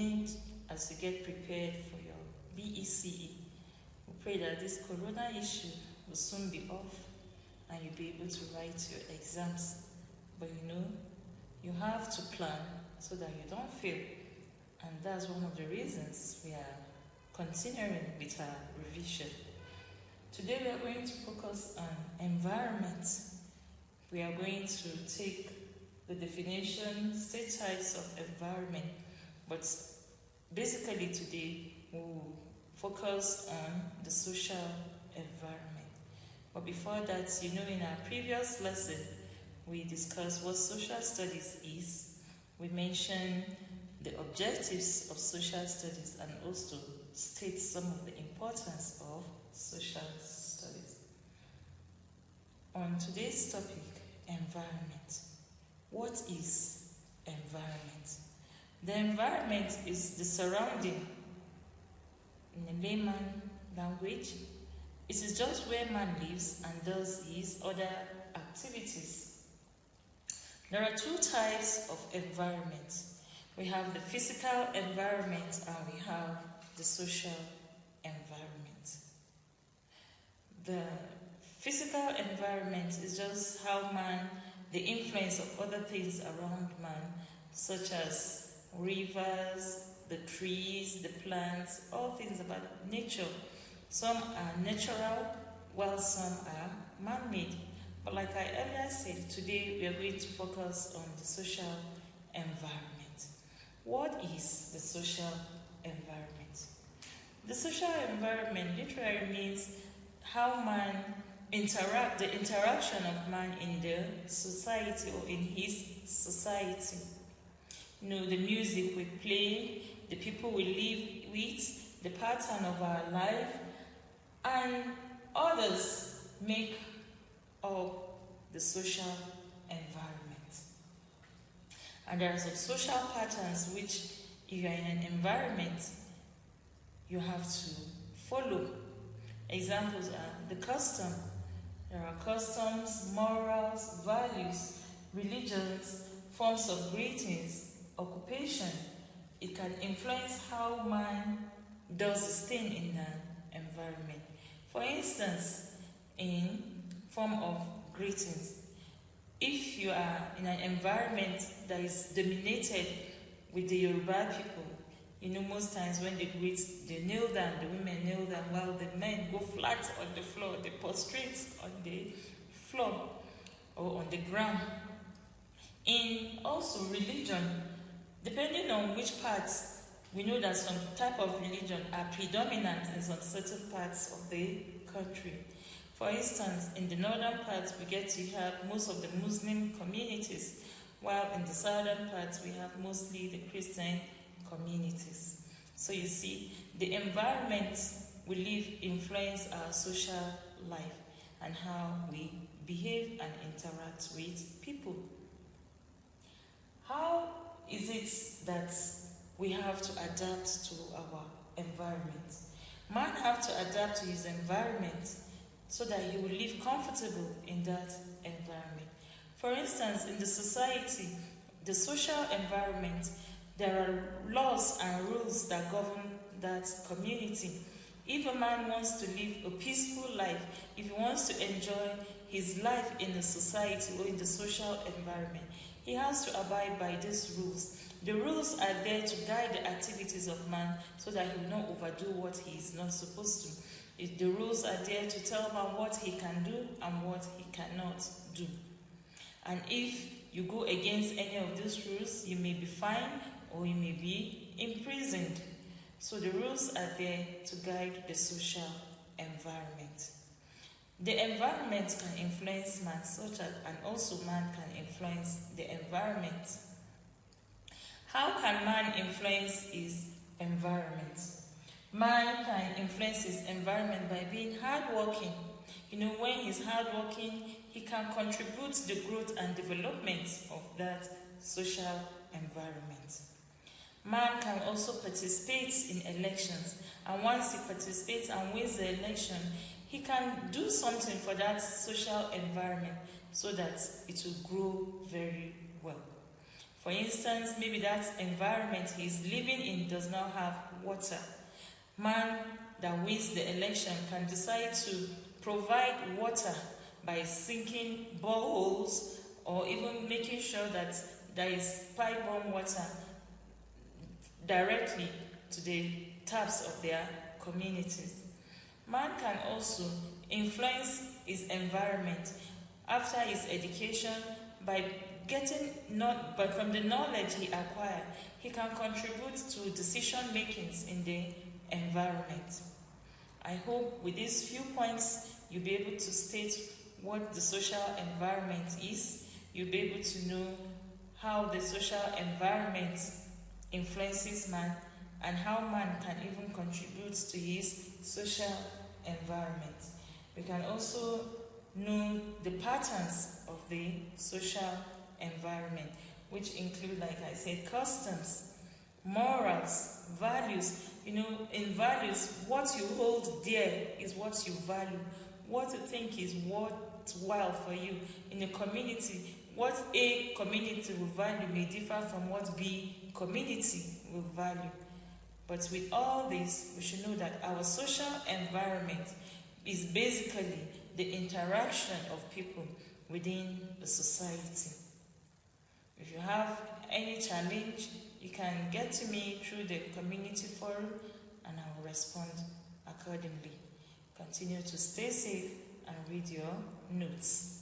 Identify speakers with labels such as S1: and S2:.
S1: doing as you get prepared for your BECE. We pray that this corona issue will soon be off and you'll be able to write your exams. But you have to plan so that you don't fail. And that's one of the reasons we are continuing with our revision. Today we are going to focus on environment. We are going to take the definition, state types of environment, but basically today we will focus on the social environment. But before that, in our previous lesson, we discussed what social studies is. We mentioned the objectives of social studies and also state some of the importance of social studies. On today's topic, environment. What is environment? The environment is the surrounding. In the layman language, it is just where man lives and does his other activities. There are two types of environment. We have the physical environment and we have the social environment. The physical environment is just how the influence of other things around man, such as rivers, the trees, the plants, all things about nature. Some are natural, while some are man-made. But like I earlier said, today we are going to focus on the social environment. What is the social environment? The social environment literally means how man the interaction of man in the society or in his society. The music we play, the people we live with, the pattern of our life, and others make up the social environment. And there are some social patterns which, if you are in an environment, you have to follow. Examples are the custom. There are customs, morals, values, religions, forms of greetings, occupation. It can influence how man does his thing in an environment. For instance, in form of greetings. If you are in an environment that is dominated with the Yoruba people, most times when they greet, they kneel down, the women kneel down, while the men go flat on the floor, they prostrate on the floor or on the ground. In also religion, depending on which parts, we know that some type of religion are predominant in some certain parts of the country. For instance, in the northern parts, we get to have most of the Muslim communities, while in the southern parts, we have mostly the Christian communities. So you see, the environment we live influence our social life and how we behave and interact with people. How is it that we have to adapt to our environment? Man have to adapt to his environment so that he will live comfortable in that environment. For instance, in the society, the social environment, there are laws and rules that govern that community. If a man wants to live a peaceful life, if he wants to enjoy his life in the society or in the social environment, he has to abide by these rules. The rules are there to guide the activities of man so that he will not overdo what he is not supposed to. The rules are there to tell man what he can do and what he cannot do. And if you go against any of these rules, you may be fined or you may be imprisoned. So the rules are there to guide the social environment. The environment can influence man, and also man can influence the environment. How can man influence his environment? Man can influence his environment by being hardworking. When he's hardworking, he can contribute to the growth and development of that social environment. Man can also participate in elections, and once he participates and wins the election, he can do something for that social environment so that it will grow very well. For instance, maybe that environment he's living in does not have water. Man that wins the election can decide to provide water by sinking boreholes or even making sure that there is pipe-borne water directly to the taps of their communities. Man can also influence his environment after his education by but from the knowledge he acquired, he can contribute to decision makings in the environment. I hope with these few points you'll be able to state what the social environment is. You'll be able to know how the social environment influences man and how man can even contribute to his social environment. We can also know the patterns of the social environment, which include, like I said, customs, morals, values. In values, what you hold dear is what you value. What you think is worthwhile for you. In a community, what A community will value may differ from what B community will value. But with all this, we should know that our social environment is basically the interaction of people within the society. If you have any challenge, you can get to me through the community forum and I will respond accordingly. Continue to stay safe and read your notes.